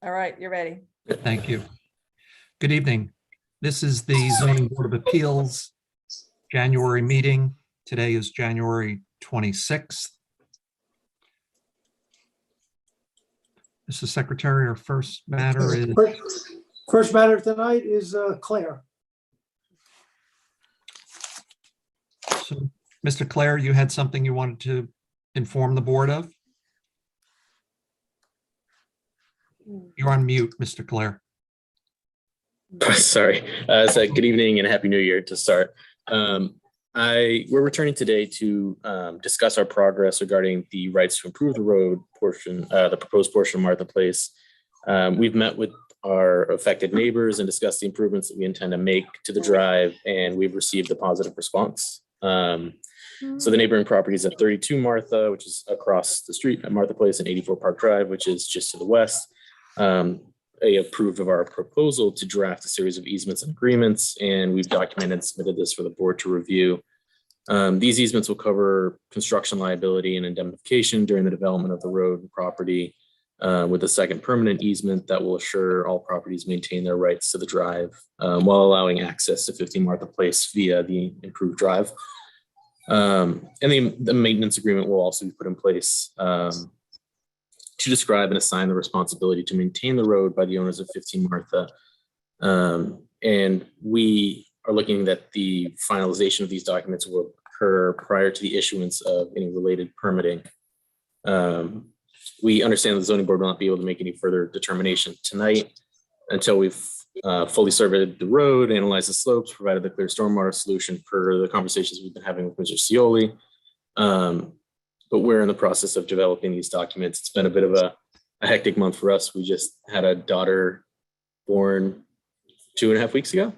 All right, you're ready. Thank you. Good evening. This is the Zoning Board of Appeals January meeting. Today is January 26th. Mr. Secretary, our first matter is... First matter tonight is Claire. So, Mr. Clare, you had something you wanted to inform the board of? You're on mute, Mr. Clare. Sorry. So good evening and happy new year to start. We're returning today to discuss our progress regarding the rights to improve the road portion, the proposed portion of Martha Place. We've met with our affected neighbors and discussed the improvements that we intend to make to the drive, and we've received a positive response. So the neighboring properties at 32 Martha, which is across the street at Martha Place, and 84 Park Drive, which is just to the west. They approved of our proposal to draft a series of easements and agreements, and we've documented and submitted this for the board to review. These easements will cover construction liability and indemnification during the development of the road and property, with a second permanent easement that will assure all properties maintain their rights to the drive while allowing access to 15 Martha Place via the improved drive. And the maintenance agreement will also be put in place to describe and assign the responsibility to maintain the road by the owners of 15 Martha. And we are looking that the finalization of these documents will occur prior to the issuance of any related permitting. We understand the zoning board will not be able to make any further determination tonight until we've fully surveyed the road, analyzed the slopes, provided the clear stormwater solution per the conversations we've been having with Mr. Scioli. But we're in the process of developing these documents. It's been a bit of a hectic month for us. We just had a daughter born 2.5 weeks ago.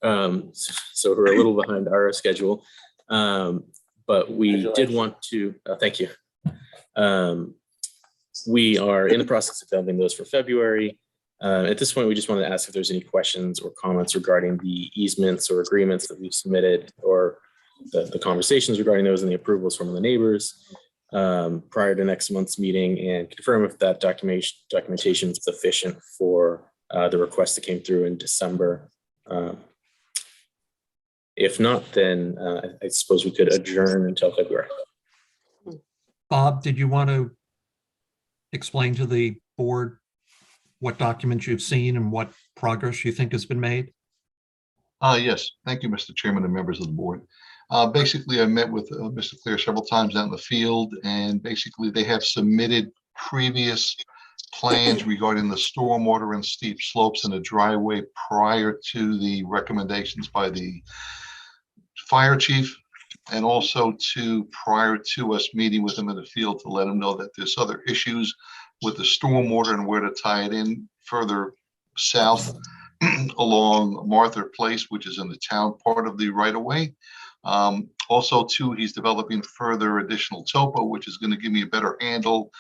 So we're a little behind our schedule. But we did want to, thank you. We are in the process of developing those for February. At this point, we just wanted to ask if there's any questions or comments regarding the easements or agreements that we've submitted, or the conversations regarding those and the approvals from the neighbors prior to next month's meeting, and confirm if that documentation is sufficient for the request that came through in December. If not, then I suppose we could adjourn until February. Bob, did you want to explain to the board what documents you've seen and what progress you think has been made? Yes, thank you, Mr. Chairman and members of the board. Basically, I met with Mr. Clare several times out in the field, and basically they have submitted previous plans regarding the stormwater and steep slopes in the driveway prior to the recommendations by the fire chief, and also prior to us meeting with him in the field to let him know that there's other issues with the stormwater and where to tie it in further south along Martha Place, which is in the town part of the right-of-way. Also, too, he's developing further additional topo, which is going to give me a better handle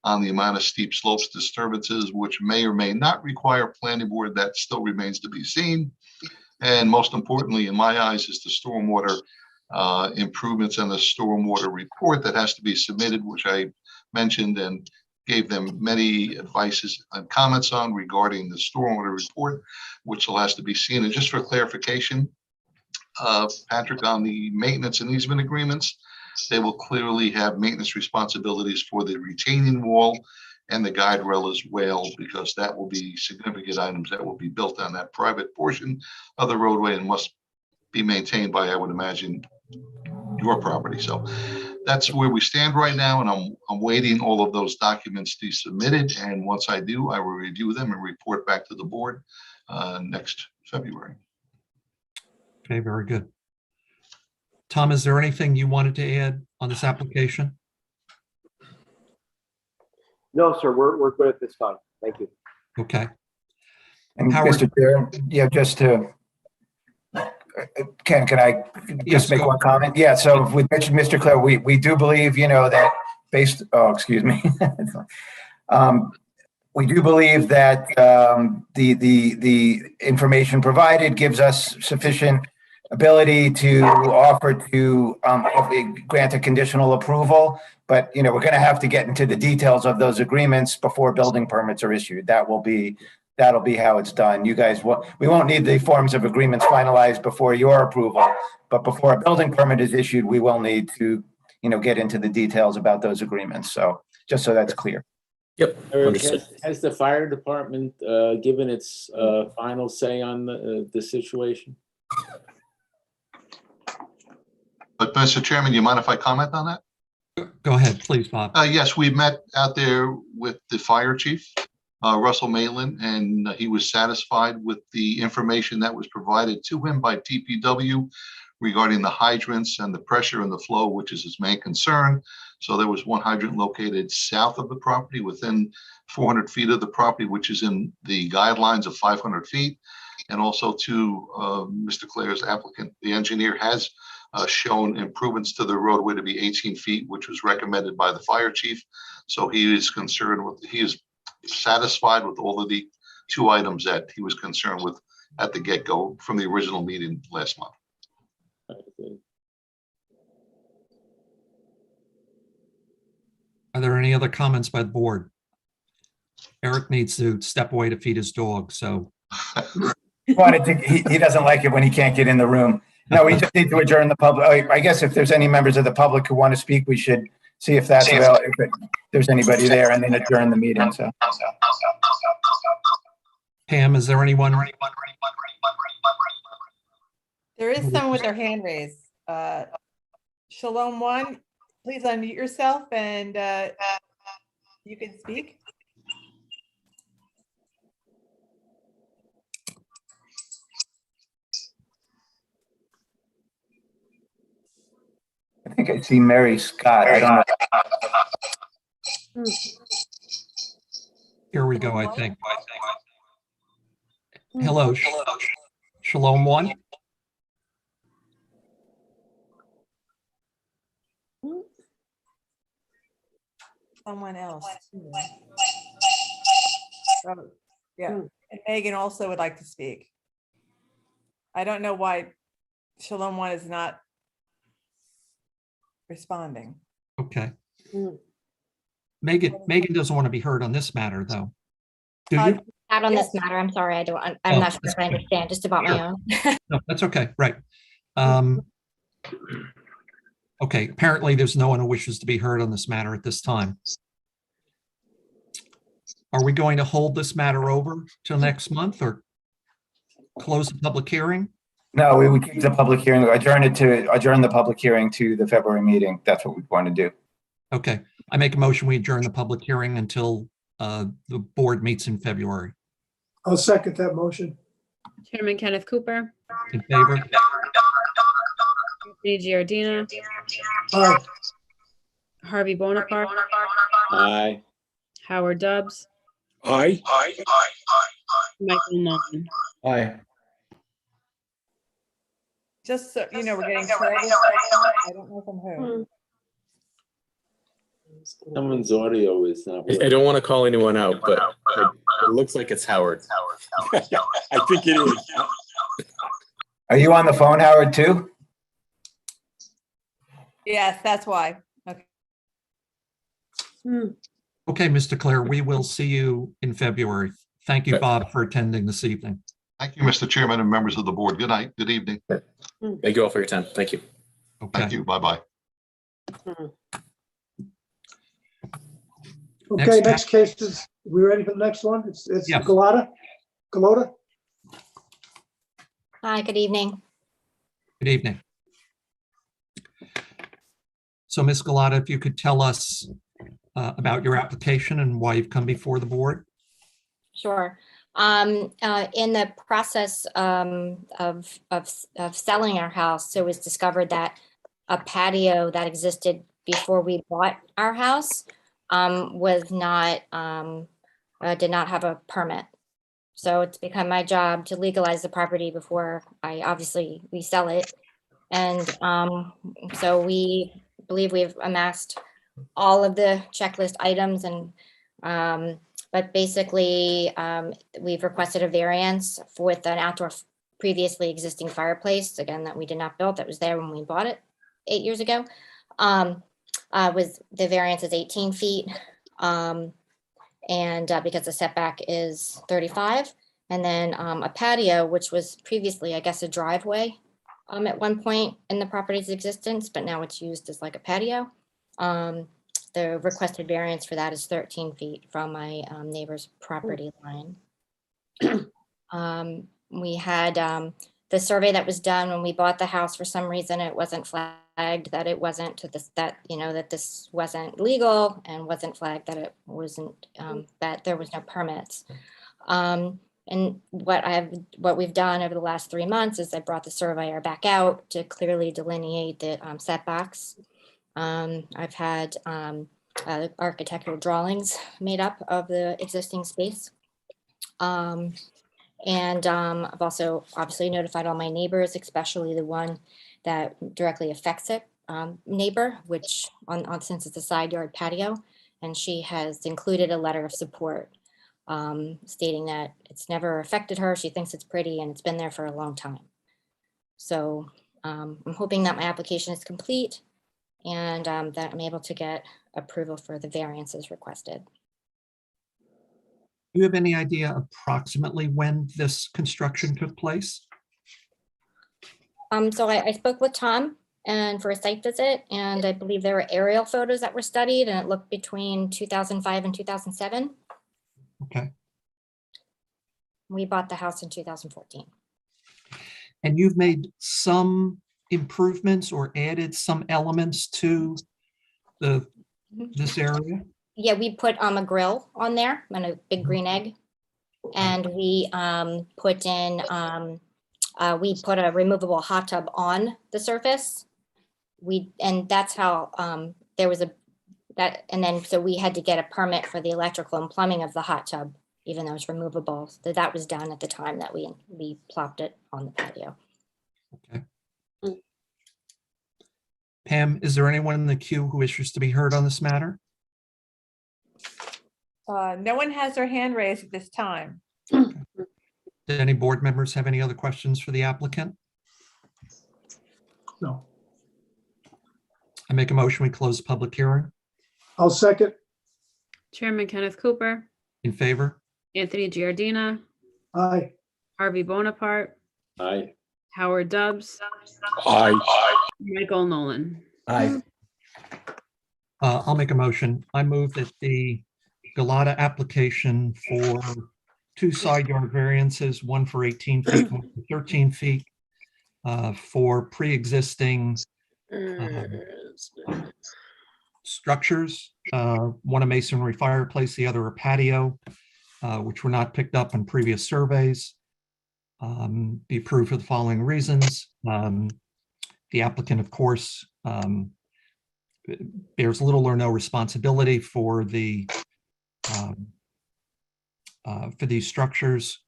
on the amount of steep slopes disturbances, which may or may not require planning board. That still remains to be seen. And most importantly, in my eyes, is the stormwater improvements and the stormwater report that has to be submitted, which I mentioned and gave them many advices and comments on regarding the stormwater report, which still has to be seen. And just for clarification, Patrick, on the maintenance and easement agreements, they will clearly have maintenance responsibilities for the retaining wall and the guide rail as well, because that will be significant items that will be built on that private portion of the roadway and must be maintained by, I would imagine, your property. So that's where we stand right now, and I'm waiting all of those documents to be submitted, and once I do, I will review them and report back to the board next February. Okay, very good. Tom, is there anything you wanted to add on this application? No, sir, we're good at this time. Thank you. Okay. And Howard- Mr. Chair, yeah, just to, can I Yes, just make go. one comment? Yeah, so with Mr. Clare, we do believe, that based, excuse me. We do believe that the information provided gives us sufficient ability to offer to grant a conditional approval. But, we're going to have to get into the details of those agreements before building permits are issued. That'll be how it's done. You guys, we won't need the forms of agreements finalized before your approval, but before a building permit is issued, we will need to, get into the details about those agreements. So just so that's clear. Yep, Eric, understood. has the fire department given its final say on the situation? But Mr. Chairman, do you mind if I comment on that? Go ahead, please, Bob. Yes, we met out there with the fire chief, Russell Maitland, and he was satisfied with the information that was provided to him by TPW regarding the hydrants and the pressure and the flow, which is his main concern. So there was one hydrant located south of the property within 400 feet of the property, which is in the guidelines of 500 feet. And also to Mr. Clare's applicant, the engineer has shown improvements to the roadway to be 18 feet, which was recommended by the fire chief. So he is satisfied with all of the 2 items that he was concerned with at the get-go from the original meeting last month. Are there any other comments by the board? Eric needs to step away to feed his dog, so. He doesn't like it when he can't get in the room. No, we just need to adjourn the public. I guess if there's any members of the public who want to speak, we should see if that's available, if there's anybody there, and then adjourn the meeting. So, Pam, is there anyone? There is someone with their hand raised. Shalom 1, please unmute yourself and you can speak. I think I see Mary Scott. I don't know. Here we go, I think. Hello, Shalom 1. Someone else. Yeah, and Megan also would like to speak. I don't know why Shalom 1 is not responding. Okay. Megan doesn't want to be heard on this matter, though. Do you? Not on this matter. I'm sorry. I'm not sure if I understand just about my own. No, that's okay. Right. Okay. Apparently, there's no one who wishes to be heard on this matter at this time. Are we going to hold this matter over till next month or close the public hearing? No, we would keep the public hearing, adjourn the public hearing to the February meeting. That's what we want to do. Okay. I make a motion, we adjourn the public hearing until the board meets in February. I'll second that motion. Chairman Kenneth Cooper, In favor? Anthony Giardina, Aye. Harvey Bonaparte, Aye. Howard Dubs, Aye. Michael Nolan. Aye. Just so you know, we're getting terrible. I don't know from who. Someone's audio is not. I don't want to call anyone out, but it looks like it's Howard. I think it is. Are you on the phone, Howard, too? Yes, that's why. Okay. Okay, Mr. Clare, we will see you in February. Thank you, Bob, for attending this evening. Thank you, Mr. Chairman and members of the board. Good night. Good evening. Thank you all for your time. Thank you. Okay. Thank you. Bye-bye. Okay, Next next case is, we ready for the next one? It's Yes. Galata? Hi, good evening. Good evening. So, Ms. Galata, if you could tell us about your application and why you've come before the board? Sure. In the process of selling our house, it was discovered that a patio that existed before we bought our house was not did not have a permit. So it's become my job to legalize the property before we sell it. And so we believe we've amassed all of the checklist items, and but basically we've requested a variance with an outdoor previously existing fireplace, again, that we did not build, that was there when we bought it 8 years ago. Was the variance is 18 feet. Because the setback is 35. And then a patio, which was previously, I guess, a driveway at one point in the property's existence, but now it's used as like a patio. The requested variance for that is 13 feet from my neighbor's property line. We had the survey that was done when we bought the house. For some reason, it wasn't flagged that it wasn't to this, that, you know, that this wasn't legal, and wasn't flagged that it wasn't, that there was no permits. And what we've done over the last 3 months is I brought the surveyor back out to clearly delineate the setbacks. I've had architectural drawings made up of the existing space. I've also obviously notified all my neighbors, especially the one that directly affects it, neighbor, which since it's a side yard patio, and she has included a letter of support stating that it's never affected her. She thinks it's pretty and it's been there for a long time. So I'm hoping that my application is complete and that I'm able to get approval for the variances requested. Do you have any idea approximately when this construction took place? So I spoke with Tom and for a site visit, and I believe there were aerial photos that were studied, and it looked between 2005 and 2007. Okay. We bought the house in 2014. And you've made some improvements or added some elements to this area? Yeah, we put a grill on there and a big green egg. And we put in, we put a removable hot tub on the surface. And that's how there was and then so we had to get a permit for the electrical and plumbing of the hot tub, even though it's removable. So that was done at the time that we plopped it on the patio. Okay. Pam, is there anyone in the queue who wishes to be heard on this matter? No one has their hand raised at this time. Do any board members have any other questions for the applicant? No. I make a motion, we close the public hearing. I'll second. Chairman Kenneth Cooper, In favor? Anthony Giardina, Aye. Harvey Bonaparte, Aye. Howard Dubs, Aye. Michael Nolan. Aye. I'll make a motion. I move that the Galata application for 2 side yard variances, one for 18 feet, one for 13 feet, for pre-existing structures, one a masonry fireplace, the other a patio, which were not picked up in previous surveys, be approved for the following reasons. The applicant, of course, bears little or no responsibility for these structures.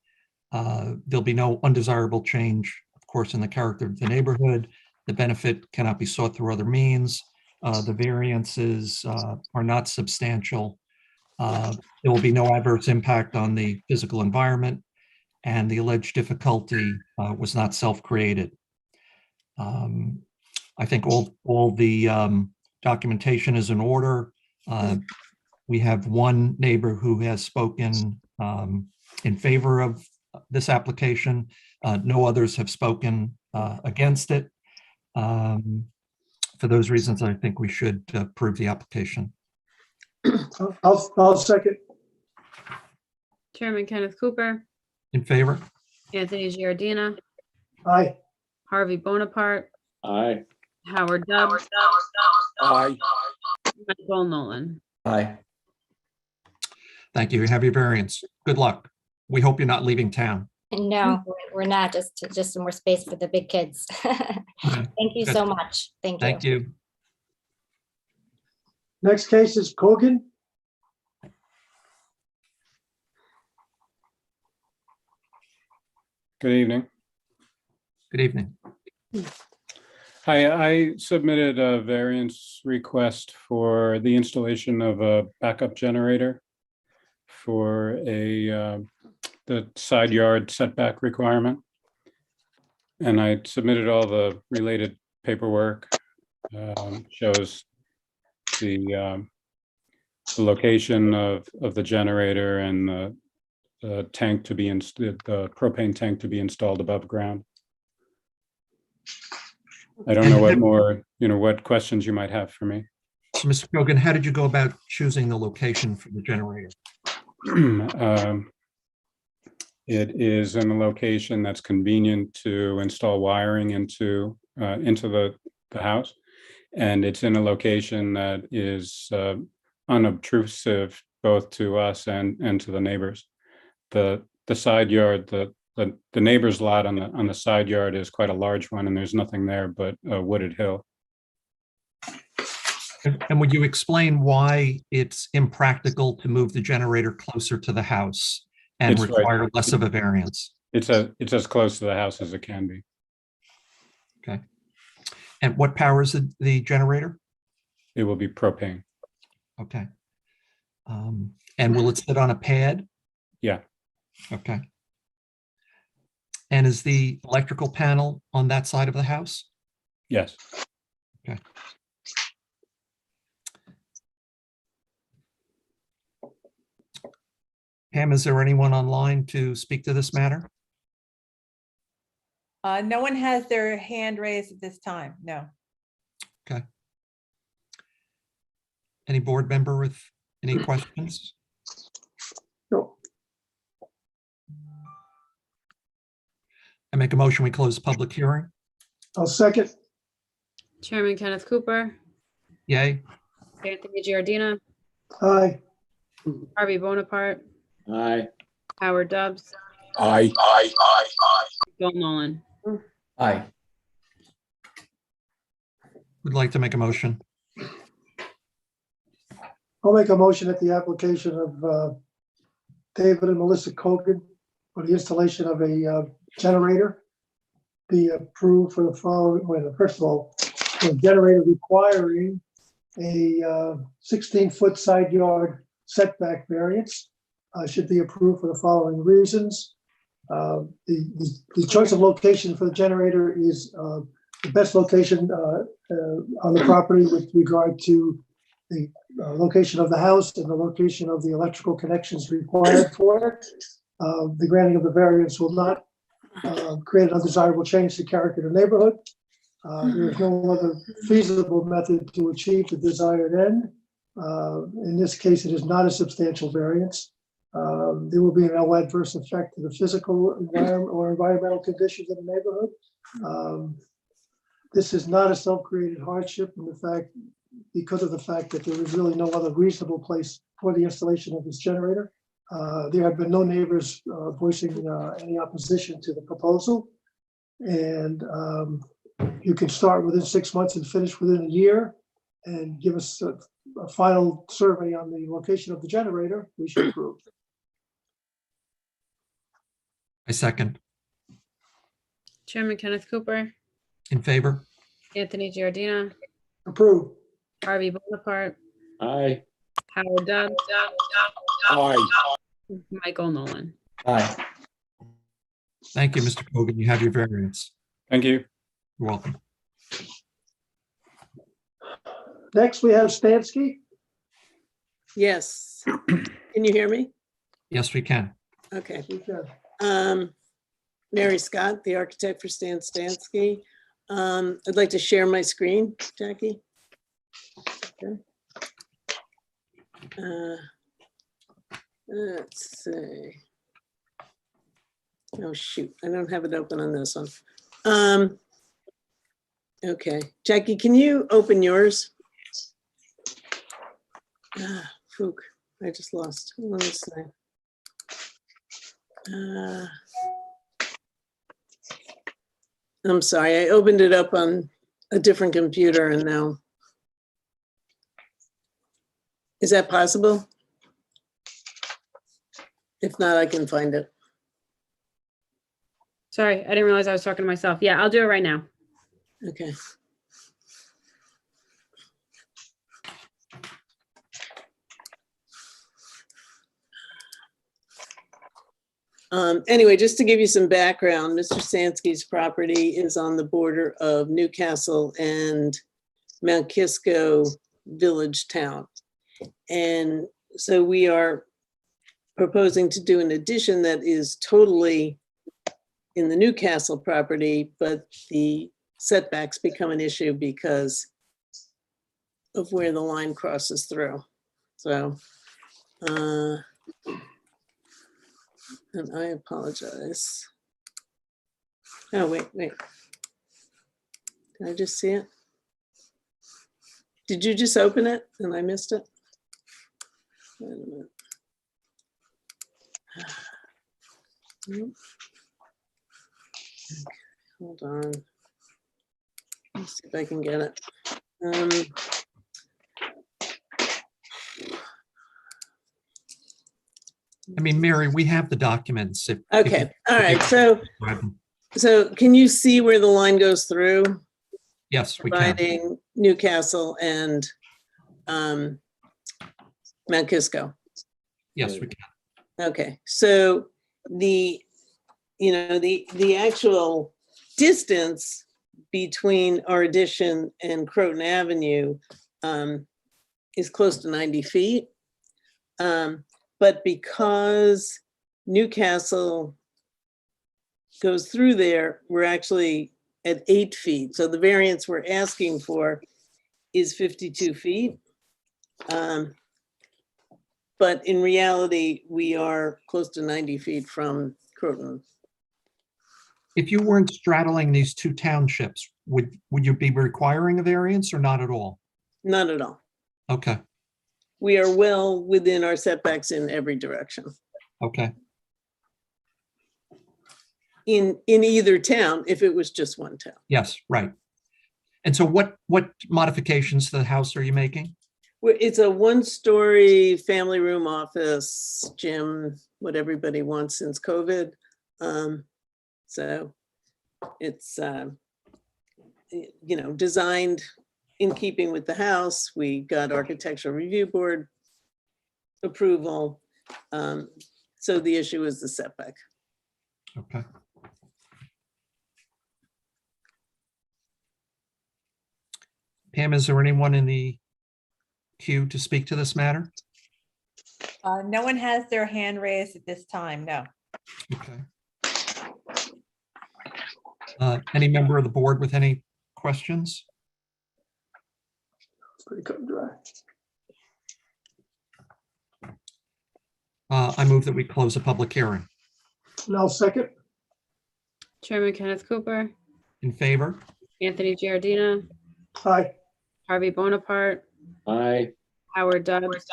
There'll be no undesirable change, of course, in the character of the neighborhood. The benefit cannot be sought through other means. The variances are not substantial. There will be no adverse impact on the physical environment, and the alleged difficulty was not self-created. I think all the documentation is in order. We have one neighbor who has spoken in favor of this application. No others have spoken against it. For those reasons, I think we should approve the application. I'll second. Chairman Kenneth Cooper, In favor? Anthony Giardina, Aye. Harvey Bonaparte, Aye. Howard Dubs, Aye. Michael Nolan. Aye. Thank you. You have your variance. Good luck. We hope you're not leaving town. No, we're not, just some more space for the big kids. Okay, Thank you good. so much. Thank you. Thank you. Next case is Kogan. Good evening. Good evening. Hi, I submitted a variance request for the installation of a backup generator for the side yard setback requirement. And I submitted all the related paperwork. Shows the location of the generator and the tank to be the propane tank to be installed above ground. I don't know what more, what questions you might have for me. So, Mr. Kogan, how did you go about choosing the location for the generator? It is in a location that's convenient to install wiring into the house. And it's in a location that is unobtrusive both to us and to the neighbors. The side yard, the neighbor's lot on the side yard is quite a large one, and there's nothing there but a wooded hill. And would you explain why it's impractical to move the generator closer to the house and It's right. require less of a variance? It's as close to the house as it can be. Okay. And what powers the generator? It will be propane. Okay. And will it sit on a pad? Yeah. Okay. And is the electrical panel on that side of the house? Yes. Okay. Pam, is there anyone online to speak to this matter? No one has their hand raised at this time, no. Okay. Any board member with any questions? No. I make a motion, we close the public hearing. I'll second. Chairman Kenneth Cooper, Yay. Anthony Giardina, Aye. Harvey Bonaparte, Aye. Howard Dubs, Aye. Bill Nolan. Aye. Would like to make a motion. I'll make a motion at the application of David and Melissa Kogan for the installation of a generator be approved for the following, well, first of all, the generator requiring a 16-foot side yard setback variance should be approved for the following reasons. The choice of location for the generator is the best location on the property with regard to the location of the house and the location of the electrical connections required for it. The granting of the variance will not create an undesirable change to character of the neighborhood. There is no other feasible method to achieve the desired end. In this case, it is not a substantial variance. There will be no adverse effect to the physical environment or environmental conditions in the neighborhood. This is not a self-created hardship because of the fact that there is really no other reasonable place for the installation of this generator. There have been no neighbors voicing any opposition to the proposal. And you can start within 6 months and finish within a year and give us a final survey on the location of the generator. We should approve. I second. Chairman Kenneth Cooper, In favor? Anthony Giardina, Approve. Harvey Bonaparte, Aye. Howard Dubs, Aye. Michael Nolan. Aye. Thank you, Mr. Kogan. You have your variance. Thank you. You're welcome. Next, we have Stansky. Yes. Can you hear me? Yes, we can. Okay. We can. Mary Scott, the architect for Stan Stansky. I'd like to share my screen, Jackie. Okay. Let's see. Oh, shoot. I don't have it open on this one. Okay. Jackie, can you open yours? Fook. I just lost. Let me see. I'm sorry, I opened it up on a different computer and now. Is that possible? If not, I can find it. Sorry, I didn't realize I was talking to myself. Yeah, I'll do it right now. Okay. Anyway, just to give you some background, Mr. Sansky's property is on the border of Newcastle and Mount Kisco Village Town. And so we are proposing to do an addition that is totally in the Newcastle property, but the setbacks become an issue because of where the line crosses through. So, and I apologize. Oh, wait. Did I just see it? Did you just open it and I missed it? Wait a minute. Nope. Okay, hold on. Let's see if I can get it. I mean, Mary, we have the documents. If Okay, you- all right. if- So can you see where the line goes through? Yes, we can. Dividing Newcastle and Mount Kisco. Yes, we can. Okay, so the actual distance between our addition and Croton Avenue is close to 90 feet. But because Newcastle goes through there, we're actually at 8 feet. So the variance we're asking for is 52 feet. But in reality, we are close to 90 feet from Croton. If you weren't straddling these two townships, would you be requiring a variance or not at all? Not at all. Okay, We are well within our setbacks in every direction. okay. In either town, if it was just one town. Yes, right. And so what modifications to the house are you making? It's a one-story family room, office, gym, what everybody wants since COVID. So it's, designed in keeping with the house. We got Architectural Review Board approval. So the issue is the setback. Okay. Pam, is there anyone in the queue to speak to this matter? No one has their hand raised at this time, no. Okay. Any member of the board with any questions? It's pretty cut and dry. I move that we close a public hearing. Now second, Chairman Kenneth Cooper, In favor? Anthony Giardina, aye. Harvey Bonaparte, Aye. Howard Dubs,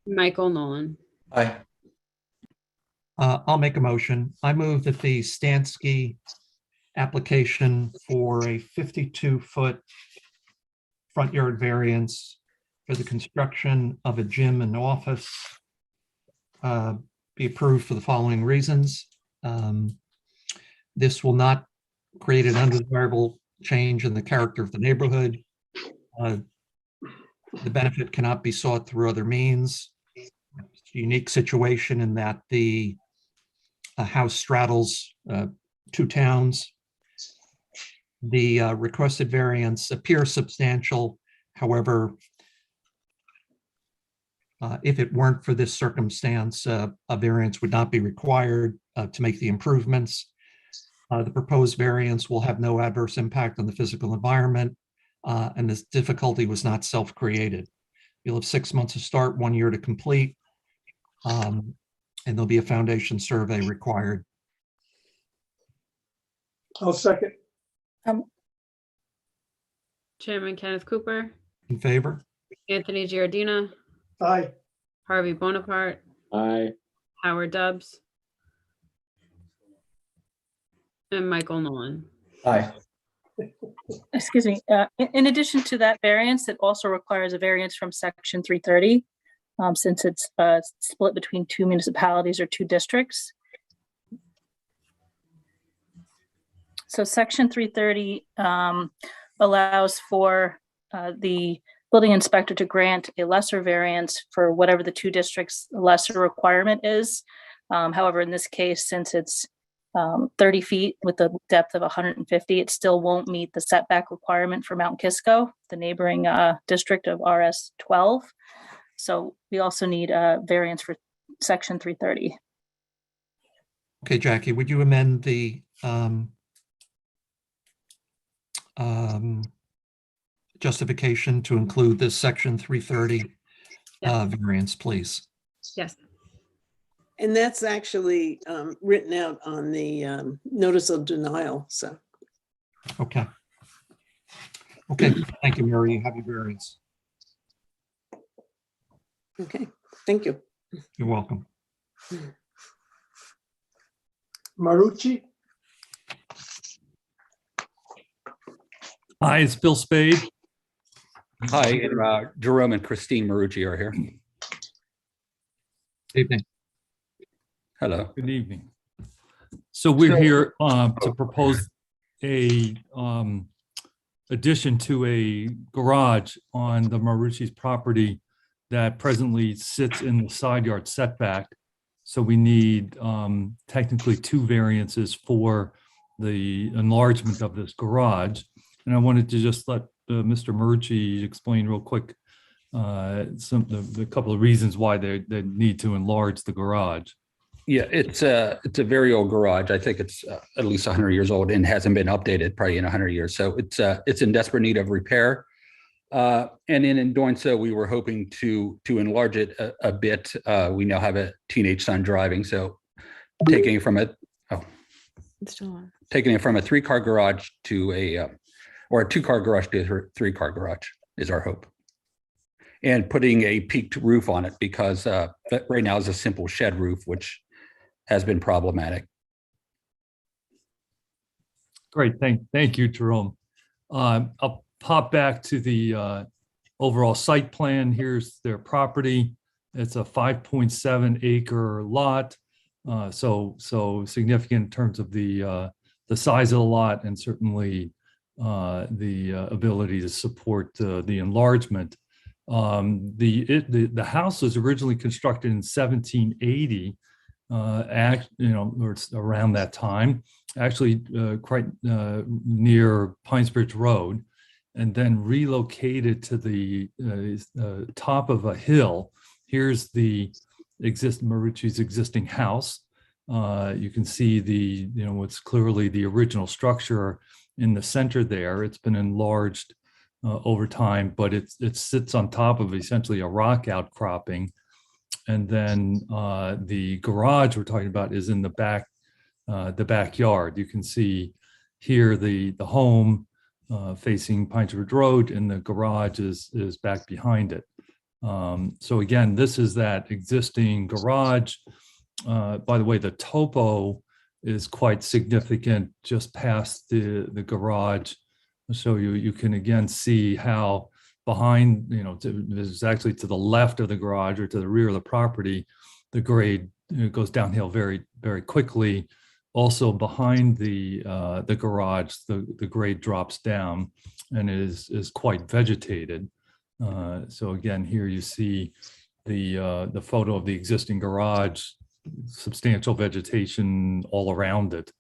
Michael Nolan. Aye. I'll make a motion. I move that the Stansky application for a 52-foot front yard variance for the construction of a gym and office be approved for the following reasons. This will not create an undesirable change in the character of the neighborhood. The benefit cannot be sought through other means. It's a unique situation in that the house straddles two towns. The requested variance appears substantial. However, if it weren't for this circumstance, a variance would not be required to make the improvements. The proposed variance will have no adverse impact on the physical environment, and this difficulty was not self-created. You'll have 6 months to start, 1 year to complete, and there'll be a foundation survey required. I'll second, Chairman Kenneth Cooper, In favor? Anthony Giardina, aye. Harvey Bonaparte, Aye. Howard Dubs, and Michael Nolan. Aye. Excuse me, in addition to that variance, it also requires a variance from section 330, since it's split between two municipalities or two districts. So section 330 allows for the building inspector to grant a lesser variance for whatever the two districts' lesser requirement is. However, in this case, since it's 30 feet with a depth of 150, it still won't meet the setback requirement for Mount Kisco, the neighboring district of RS 12. So we also need a variance for section 330. Okay, Jackie, would you amend the justification to include this section 330 variance, please? Yes. And that's actually written out on the notice of denial, so. Okay. Okay, thank you, Mary. You have your variance. Okay, thank you. You're welcome. Marucci, Hi, it's Bill Spade. Hi, and Jerome and Christine Marucci are here. Evening. Hello. Good evening. So we're here to propose a addition to a garage on the Marucci's property that presently sits in the side yard setback. So we need technically two variances for the enlargement of this garage. And I wanted to just let Mr. Marucci explain real quick the couple of reasons why they need to enlarge the garage. Yeah, it's a very old garage. I think it's at least 100 years old and hasn't been updated probably in 100 years. So it's in desperate need of repair. And in doing so, we were hoping to enlarge it a bit. We now have a teenage son driving, so taking it from a three-car garage to a two-car garage to a three-car garage is our hope. And putting a peaked roof on it because right now is a simple shed roof, which has been problematic. Great, thank you, Jerome. I'll pop back to the overall site plan. Here's their property. It's a 5.7 acre lot. So significant in terms of the size of the lot and certainly the ability to support the enlargement. The house was originally constructed in 1780, or it's around that time, actually quite near Pinesbridge Road, and then relocated to the top of a hill. Here's the Marucci's existing house. You can see what's clearly the original structure in the center there. It's been enlarged over time, but it sits on top of essentially a rock outcropping. And then the garage we're talking about is in the backyard. You can see here the home facing Pinesbridge Road, and the garage is back behind it. So again, this is that existing garage. By the way, the topo is quite significant just past the garage. So you can again see how behind, this is actually to the left of the garage or to the rear of the property, the grade goes downhill very, very quickly. Also behind the garage, the grade drops down and is quite vegetated. So again, here you see the photo of the existing garage, substantial vegetation all around it.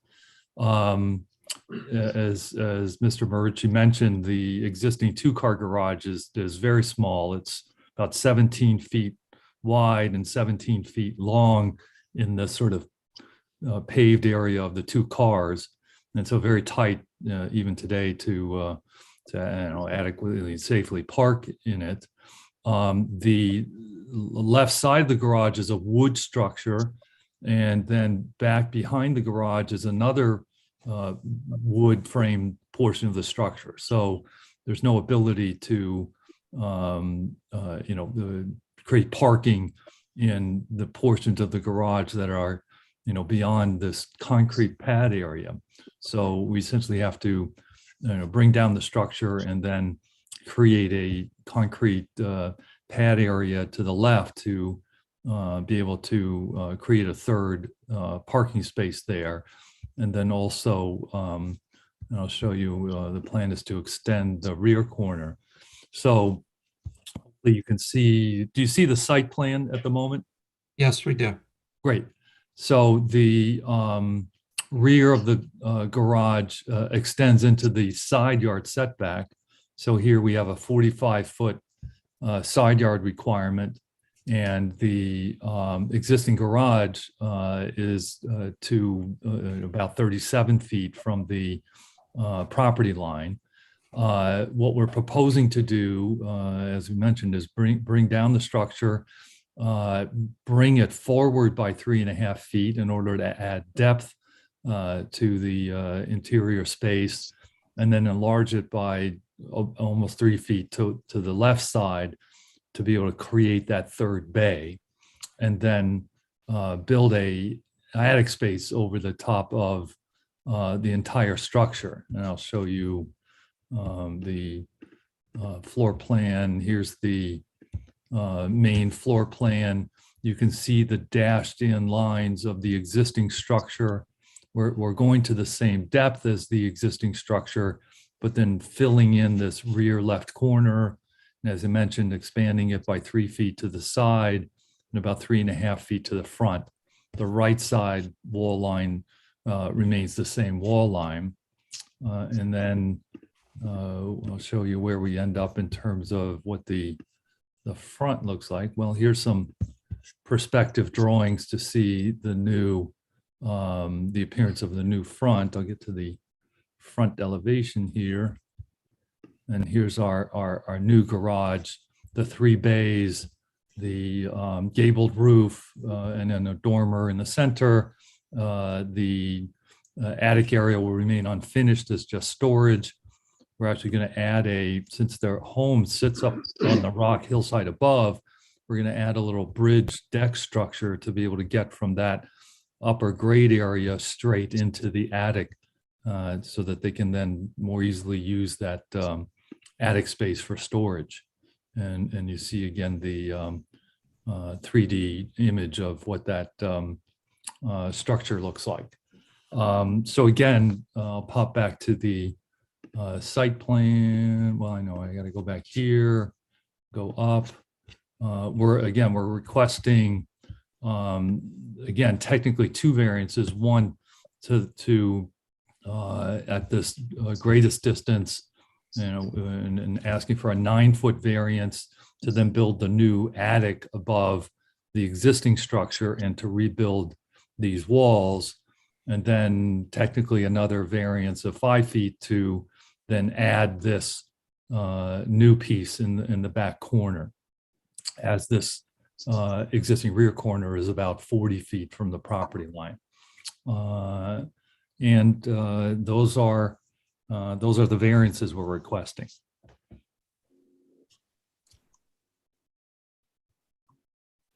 As Mr. Marucci mentioned, the existing two-car garage is very small. It's about 17 feet wide and 17 feet long in the sort of paved area of the two cars, and so very tight even today to adequately safely park in it. The left side of the garage is a wood structure, and then back behind the garage is another wood frame portion of the structure. So there's no ability to create parking in the portions of the garage that are beyond this concrete pad area. So we essentially have to bring down the structure and then create a concrete pad area to the left to be able to create a third parking space there. And then also, I'll show you, the plan is to extend the rear corner. So You can see, do you see the site plan at the moment? Yes, we do. Great. So the rear of the garage extends into the side yard setback. So here we have a 45-foot side yard requirement, and the existing garage is to about 37 feet from the property line. What we're proposing to do, as we mentioned, is bring down the structure, bring it forward by 3.5 feet in order to add depth to the interior space, and then enlarge it by almost 3 feet to the left side to be able to create that third bay, and then build a attic space over the top of the entire structure. And I'll show you the floor plan. Here's the main floor plan. You can see the dashed in lines of the existing structure. We're going to the same depth as the existing structure, but then filling in this rear left corner. And as I mentioned, expanding it by 3 feet to the side and about 3.5 feet to the front. The right side wall line remains the same wall line. And then I'll show you where we end up in terms of what the front looks like. Well, here's some perspective drawings to see the new, the appearance of the new front. I'll get to the front elevation here. And here's our new garage, the 3 bays, the gabled roof, and then a dormer in the center. The attic area will remain unfinished as just storage. We're actually going to add since their home sits up on the rock hillside above, we're going to add a little bridge deck structure to be able to get from that upper grade area straight into the attic, so that they can then more easily use that attic space for storage. And you see again the 3D image of what that structure looks like. So again, I'll pop back to the site plan. Well, I know I got to go back here, go up. We're requesting, again, technically 2 variances. One to at this greatest distance, and asking for a 9-foot variance to then build the new attic above the existing structure and to rebuild these walls. And then technically another variance of 5 feet to then add this new piece in the back corner, as this existing rear corner is about 40 feet from the property line. And those are the variances we're requesting.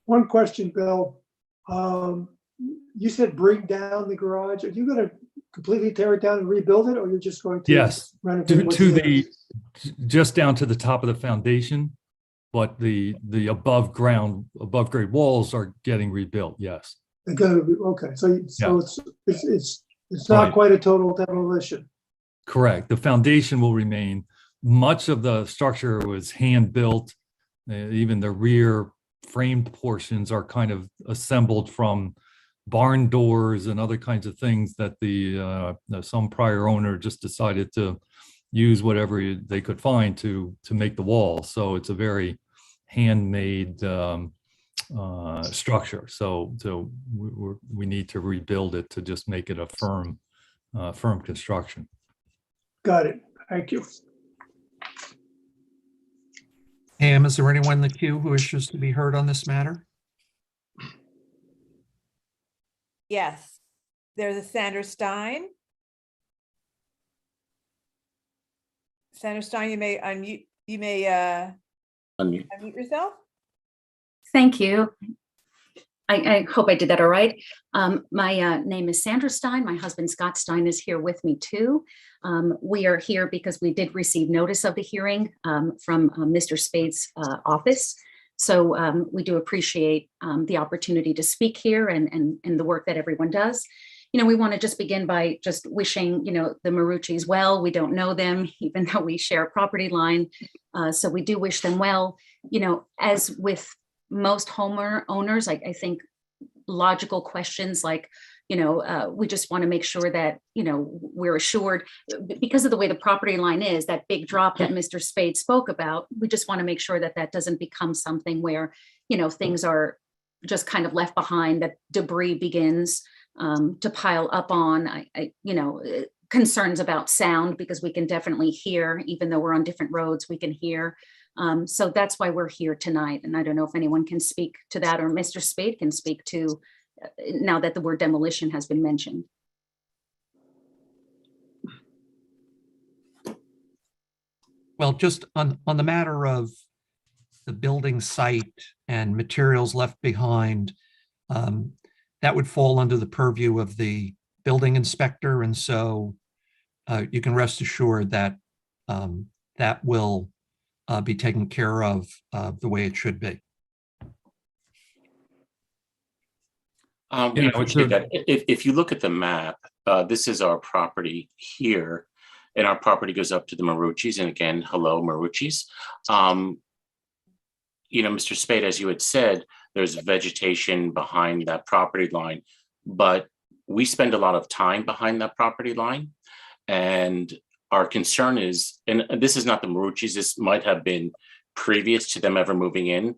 One question, Bill. You said bring down the garage. Are you going to completely tear it down and rebuild it, or you're just going to? Yes, renovate what's to there? just down to the top of the foundation, but the above grade walls are getting rebuilt. Yes. They're gonna be, okay, so Yeah. it's not Right. quite a total demolition. Correct. The foundation will remain. Much of the structure was hand built. Even the rear framed portions are kind of assembled from barn doors and other kinds of things that some prior owner just decided to use whatever they could find to make the wall. So it's a very handmade structure. So we need to rebuild it to just make it a firm construction. Got it. Thank you. Pam, is there anyone in the queue who wishes to be heard on this matter? Yes, there's a Sandra Stein. Sandra Stein, you may unmute. You may Unmute. unmute yourself. Thank you. I hope I did that all right. My name is Sandra Stein. My husband Scott Stein is here with me too. We are here because we did receive notice of the hearing from Mr. Spade's office. So we do appreciate the opportunity to speak here and the work that everyone does. we want to just begin by just wishing, the Marucci's well. We don't know them, even though we share a property line. So we do wish them well. As with most homeowners, I think logical questions like, we just want to make sure that, we're assured because of the way the property line is, that big drop that Mr. Spade spoke about. We just want to make sure that that doesn't become something where, things are just kind of left behind, that debris begins to pile up on. Concerns about sound, because we can definitely hear, even though we're on different roads, we can hear. So that's why we're here tonight. And I don't know if anyone can speak to that, or Mr. Spade can speak to, now that the word demolition has been mentioned. Well, just on the matter of the building site and materials left behind, that would fall under the purview of the building inspector. And so you can rest assured that that will be taken care of the way it should be. We appreciate that. If you look at the map, this is our property here, and our property goes up to the Marucci's. And again, hello, Marucci's. Mr. Spade, as you had said, there's vegetation behind that property line, but we spend a lot of time behind that property line. And our concern is, and this is not the Marucci's, this might have been previous to them ever moving in.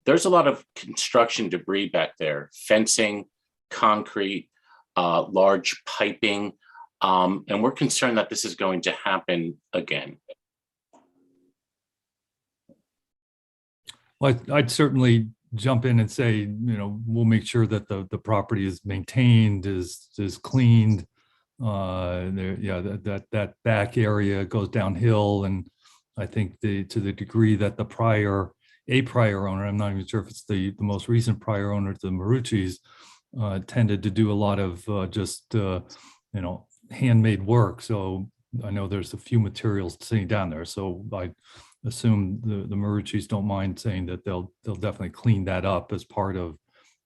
There's a lot of construction debris back there, fencing, concrete, large piping, and we're concerned that this is going to happen again. Well, I'd certainly jump in and say, we'll make sure that the property is maintained, is cleaned. That back area goes downhill, and I think to the degree that the prior owner, I'm not even sure if it's the most recent prior owner to the Marucci's, tended to do a lot of handmade work. So I know there's a few materials sitting down there. So I assume the Marucci's don't mind saying that they'll definitely clean that up as part of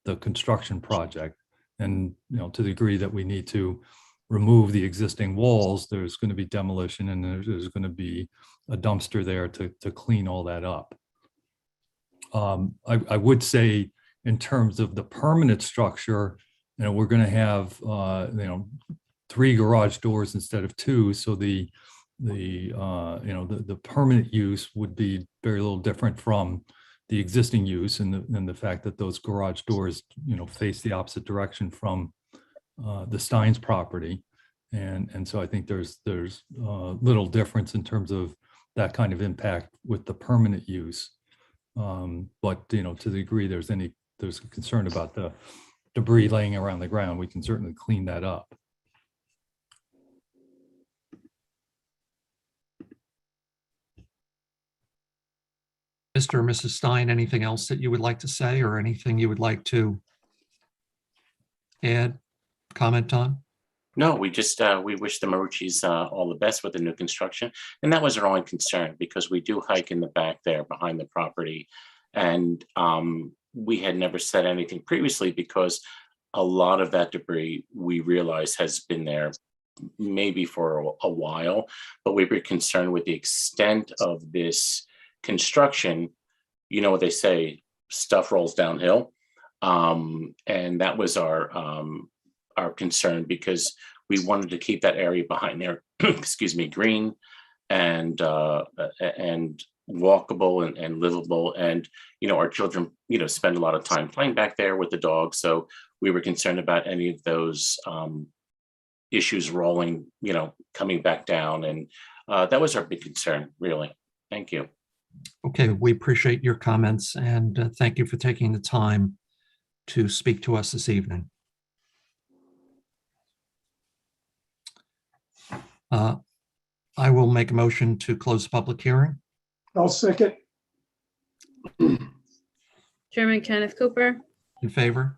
the construction project. And to the degree that we need to remove the existing walls, there's going to be demolition, and there's going to be a dumpster there to clean all that up. I would say, in terms of the permanent structure, we're going to have 3 garage doors instead of 2. So the permanent use would be very little different from the existing use, and the fact that those garage doors face the opposite direction from the Steins property, and so I think there's little difference in terms of that kind of impact with the permanent use. But to the degree there's a concern about the debris laying around the ground, we can certainly clean that up. Mr. or Mrs. Stein, anything else that you would like to say, or anything you would like to add, comment on? No, we just we wish the Marucci's all the best with the new construction, and that was our only concern, because we do hike in the back there behind the property, and we had never said anything previously because a lot of that debris we realized has been there maybe for a while, but we were concerned with the extent of this construction. You know what they say, stuff rolls downhill, and that was our concern, because we wanted to keep that area behind there excuse me, green and walkable and livable, and our children spend a lot of time playing back there with the dog, so we were concerned about any of those issues rolling, coming back down, and that was our big concern, really. Thank you. Okay, we appreciate your comments, and thank you for taking the time to speak to us this evening. I will make a motion to close the public hearing. I'll second. Chairman Kenneth Cooper, In favor?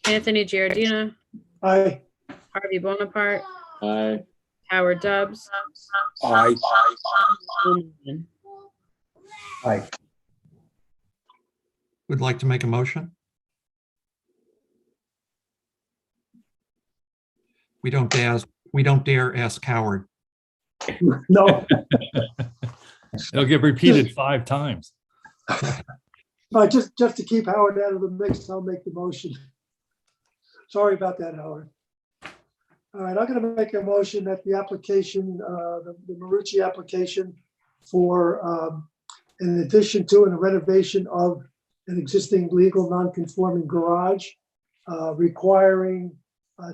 Anthony Giardina, Aye. Harvey Bonaparte, Aye. Howard Dubs. Aye. Aye. Would like to make a motion? We don't dare ask Howard. No, It'll get repeated 5 times. just to keep Howard out of the mix, I'll make the motion. Sorry about that, Howard. All right, I'm gonna make a motion that the application, the Marucci application for, in addition to and a renovation of an existing legal non-conforming garage, requiring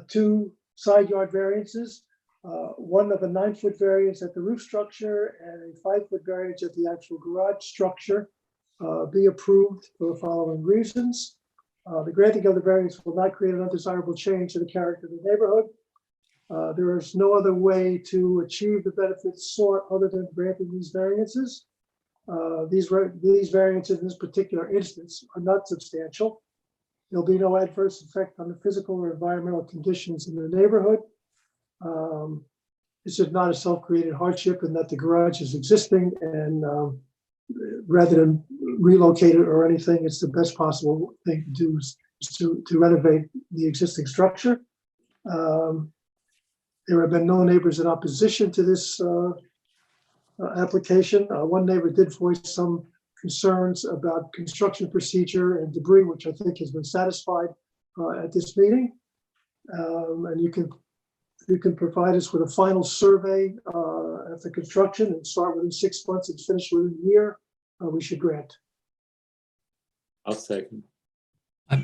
2 side yard variances, one of a 9-foot variance at the roof structure and a 5-foot variance at the actual garage structure, be approved for the following reasons. The granting of the variance will not create an undesirable change in the character of the neighborhood. There is no other way to achieve the benefits sought other than granting these variances. These variances in this particular instance are not substantial. There'll be no adverse effect on the physical or environmental conditions in the neighborhood. This is not a self-created hardship in that the garage is existing, and rather than relocate it or anything, it's the best possible thing to do is to renovate the existing structure. There have been no neighbors in opposition to this application. One neighbor did voice some concerns about construction procedure and debris, which I think has been satisfied at this meeting. And you can provide us with a final survey after construction and start within 6 months and finish within a year, we should grant. I'll second.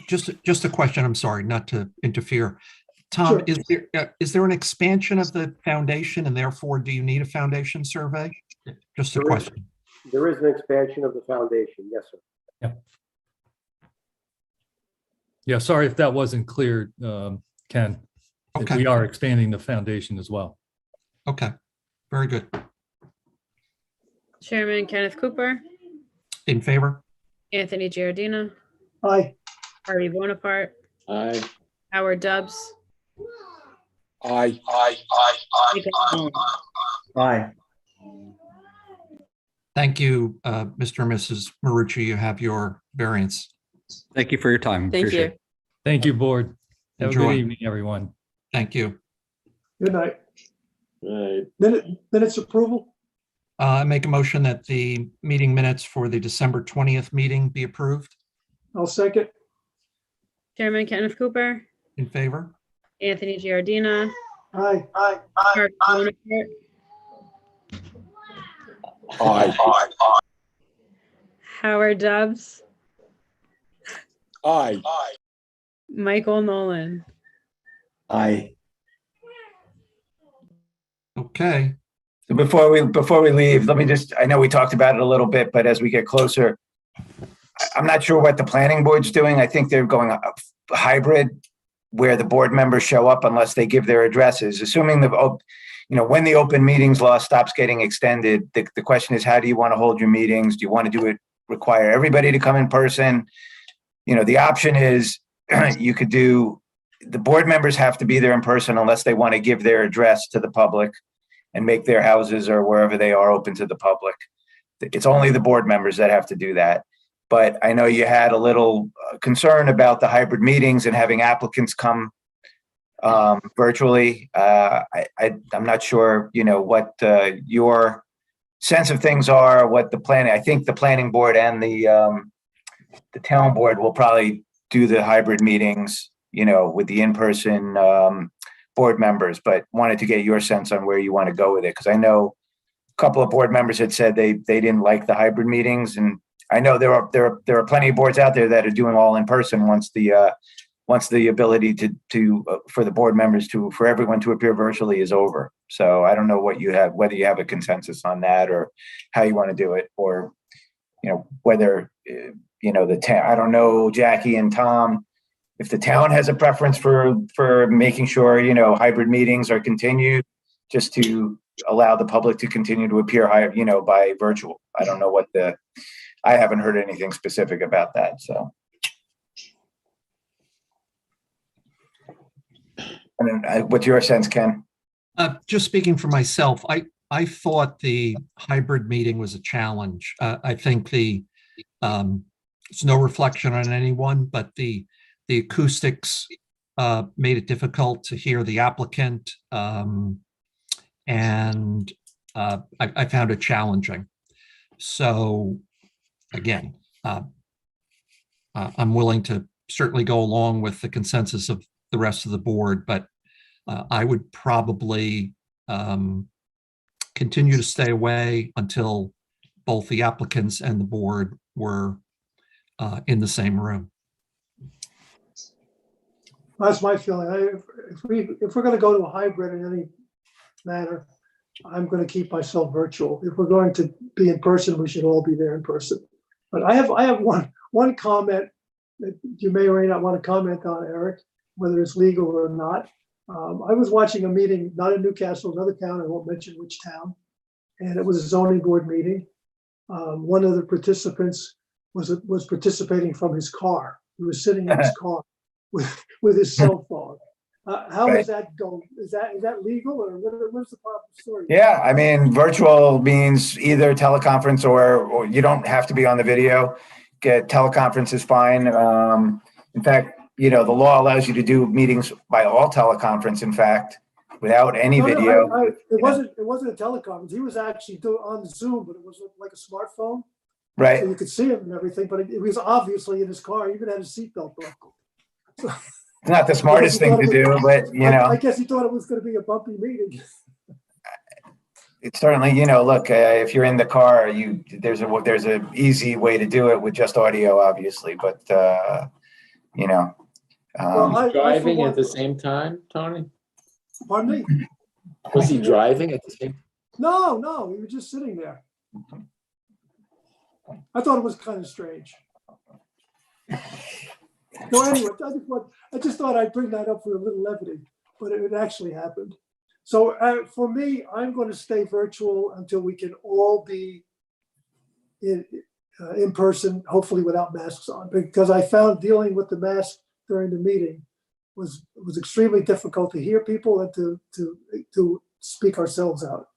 Just a question, I'm sorry, not to interfere. Tom, Sure. Is there an expansion of the foundation, and therefore do you need a foundation survey? Just a question. There is an expansion of the foundation, yes, sir. Yeah, sorry if that wasn't clear, Ken. Okay. We are expanding the foundation as well. Okay, very good. Chairman Kenneth Cooper, In favor? Anthony Giardina, Aye. Harvey Bonaparte, Aye. Howard Dubs. Aye. Michael Nolan. Aye. Thank you, Mr. and Mrs. Marucci. You have your variance. Thank you for your time. Thank Appreciate you. it. Thank you, board. Have a Enjoy. good evening, everyone. Thank you. Good night. Right. Minutes approval? I make a motion that the meeting minutes for the December 20th meeting be approved. I'll second. Chairman Kenneth Cooper, In favor? Anthony Giardina, Aye. Harvey Bonaparte, Aye. Howard Dubs, Aye. Michael Nolan. Aye. Okay. So before we leave, let me just, I know we talked about it a little bit, but as we get closer, I'm not sure what the planning board's doing. I think they're going a hybrid where the board members show up unless they give their addresses, assuming when the open meetings law stops getting extended, the question is, how do you want to hold your meetings? Do you want to do it, require everybody to come in person? The option is you could do, the board members have to be there in person unless they want to give their address to the public and make their houses or wherever they are open to the public. It's only the board members that have to do that. But I know you had a little concern about the hybrid meetings and having applicants come virtually. I'm not sure, what your sense of things are, what the planning, I think the planning board and the town board will probably do the hybrid meetings, with the in-person board members, but wanted to get your sense on where you want to go with it. Because I know a couple of board members had said they didn't like the hybrid meetings, and I know there are plenty of boards out there that are doing all in person once the ability to for the board members for everyone to appear virtually is over. So I don't know what you have, whether you have a consensus on that or how you want to do it, or whether the town. I don't know, Jackie and Tom, if the town has a preference for making sure hybrid meetings are continued, just to allow the public to continue to appear by virtual. I don't know I haven't heard anything specific about that, so. And then, what's your sense, Ken? Just speaking for myself, I thought the hybrid meeting was a challenge. I think it's no reflection on anyone, but the acoustics made it difficult to hear the applicant. And I found it challenging. So again, I'm willing to certainly go along with the consensus of the rest of the board, but I would probably continue to stay away until both the applicants and the board were in the same room. That's my feeling. If we're going to go to a hybrid in any manner, I'm going to keep myself virtual. If we're going to be in person, we should all be there in person. But I have one comment that you may or may not want to comment on, Eric, whether it's legal or not. I was watching a meeting, not in Newcastle, another town, I won't mention which town, and it was a zoning board meeting. One of the participants was participating from his car. He was sitting in his car with his cell phone. How is that going? Is that legal, or what's the proper story? Yeah, I mean, virtual means either teleconference or you don't have to be on the video. Teleconference is fine. In fact, the law allows you to do meetings by all teleconference, in fact, without any video. It wasn't a teleconference. He was actually on Zoom, but it was like a smartphone. Right. So you could see him and everything, but it was obviously in his car. He even had his seatbelt buckled. So, it's not the smartest thing to do, but I guess he thought it was going to be a bumpy meeting. It's certainly, look, if you're in the car, there's a easy way to do it with just audio, obviously, but Driving at the same time, Tony? Pardon me? Was he driving at the same? No, he was just sitting there. I thought it was kind of strange. No, anyway, I just thought I'd bring that up for a little levity, but it actually happened. So for me, I'm going to stay virtual until we can all be in person, hopefully without masks on, because I found dealing with the mask during the meeting was extremely difficult to hear people and to speak ourselves out.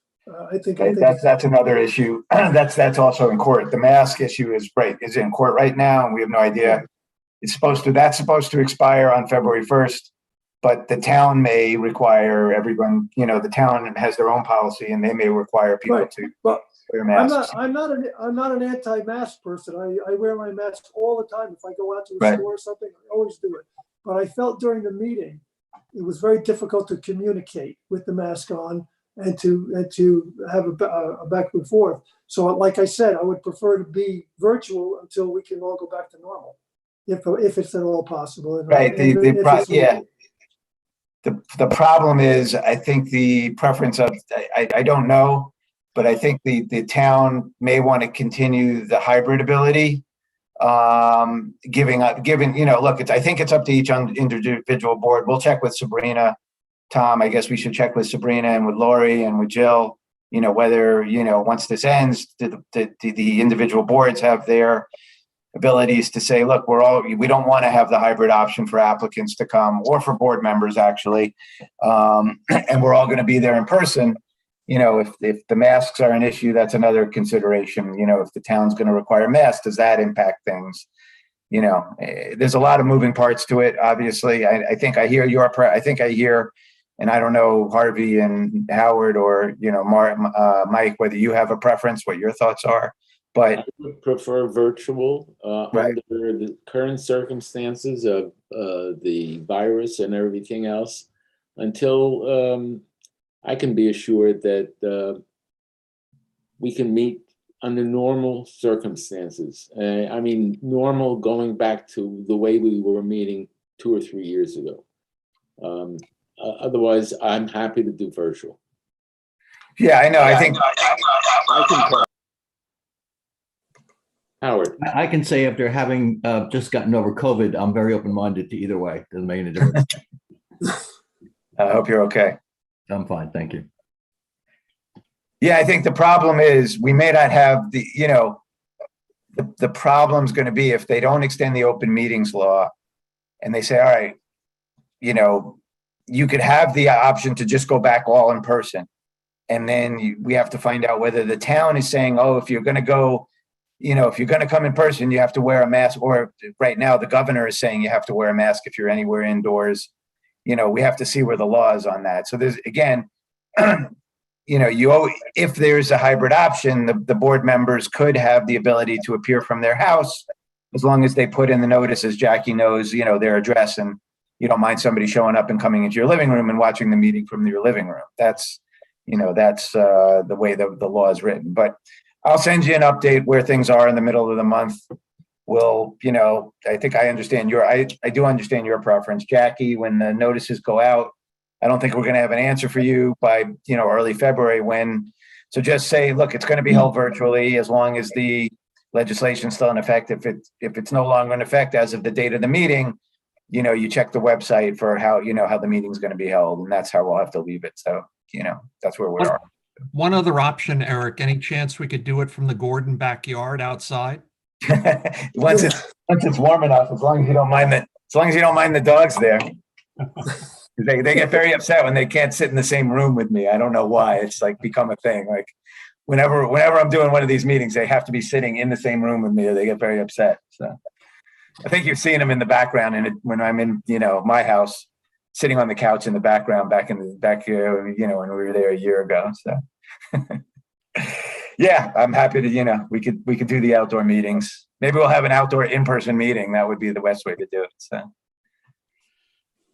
I think that's another issue. That's also in court. The mask issue is in court right now, and we have no idea. That's supposed to expire on February 1st, but the town may require everyone, the town has their own policy and they may require people to wear masks. I'm not an anti-mask person. I wear my mask all the time. If I go out to a store or something, I always do it. But I felt during the meeting, it was very difficult to communicate with the mask on and to have a back and forth. So like I said, I would prefer to be virtual until we can all go back to normal. If it's at all possible. Right. The problem is, I think the preference of, I don't know, but I think the town may want to continue the hybrid ability. Given, look, I think it's up to each individual board. We'll check with Sabrina, Tom. I guess we should check with Sabrina and with Lori and with Jill, whether, once this ends, do the individual boards have their abilities to say, look, we don't want to have the hybrid option for applicants to come or for board members, actually. And we're all going to be there in person. If the masks are an issue, that's another consideration. If the town's going to require masks, does that impact things? There's a lot of moving parts to it. Obviously, I think I hear and I don't know, Harvey and Howard or, Mike, whether you have a preference, what your thoughts are. But I would prefer virtual right. under the current circumstances of the virus and everything else, until I can be assured that we can meet under normal circumstances. I mean, normal going back to the way we were meeting 2 or 3 years ago. Otherwise, I'm happy to do virtual. Yeah, I know. I think Howard. I can say after having just gotten over COVID, I'm very open-minded to either way. Doesn't make any difference. I hope you're okay. I'm fine, thank you. Yeah, I think the problem is we may not have the problem's going to be if they don't extend the open meetings law and they say, all right, you could have the option to just go back all in person. And then we have to find out whether the town is saying, oh, if you're going to go, if you're going to come in person, you have to wear a mask. Or right now, the governor is saying you have to wear a mask if you're anywhere indoors. we have to see where the law is on that. So there's, again, if there's a hybrid option, the board members could have the ability to appear from their house as long as they put in the notice, as Jackie knows, their address, and you don't mind somebody showing up and coming into your living room and watching the meeting from your living room. That's the way the law is written. But I'll send you an update where things are in the middle of the month. We'll, I think I understand I do understand your preference, Jackie. When the notices go out, I don't think we're going to have an answer for you by, early February so just say, look, it's going to be held virtually as long as the legislation's still in effect. If it's no longer in effect as of the date of the meeting, you check the website for how the meeting's going to be held, and that's how we'll have to leave it. So, that's where we are. One other option, Eric, any chance we could do it from the Gordon backyard outside? Once it's warm enough, as long as you don't mind the dogs there. They get very upset when they can't sit in the same room with me. I don't know why. It's like become a thing. Like whenever I'm doing one of these meetings, they have to be sitting in the same room with me, or they get very upset. So I think you've seen them in the background, and when I'm in, my house, sitting on the couch in the background back here, when we were there a year ago. So yeah, I'm happy to, we could do the outdoor meetings. Maybe we'll have an outdoor in-person meeting. That would be the best way to do it. So.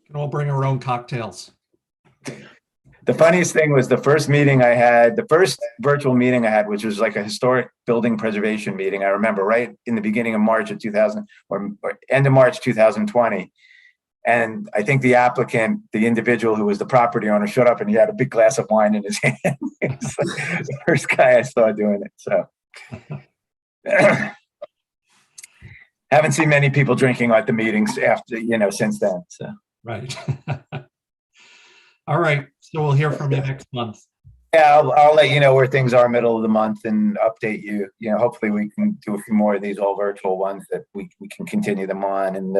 Can all bring our own cocktails. The funniest thing was the first virtual meeting I had, which was like a historic building preservation meeting. I remember right in the beginning of March of 2000 or end of March 2020. And I think the applicant, the individual who was the property owner, showed up and he had a big glass of wine in his hand. It was like the first guy I saw doing it. So haven't seen many people drinking at the meetings after, since then. So. Right. All right. So we'll hear from you next month. Yeah, I'll let you know where things are middle of the month and update you. Hopefully we can do a few more of these all virtual ones that we can continue them on and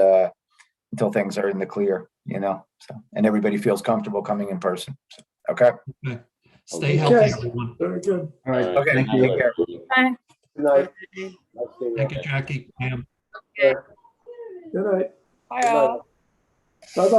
until things are in the clear, so, and everybody feels comfortable coming in person. So, okay. Stay healthy, everyone. Very good. All right. Okay. Thank you. Take care. Bye. Good night. Thank you, Jackie. Pam. Good night. Bye all. Bye-bye.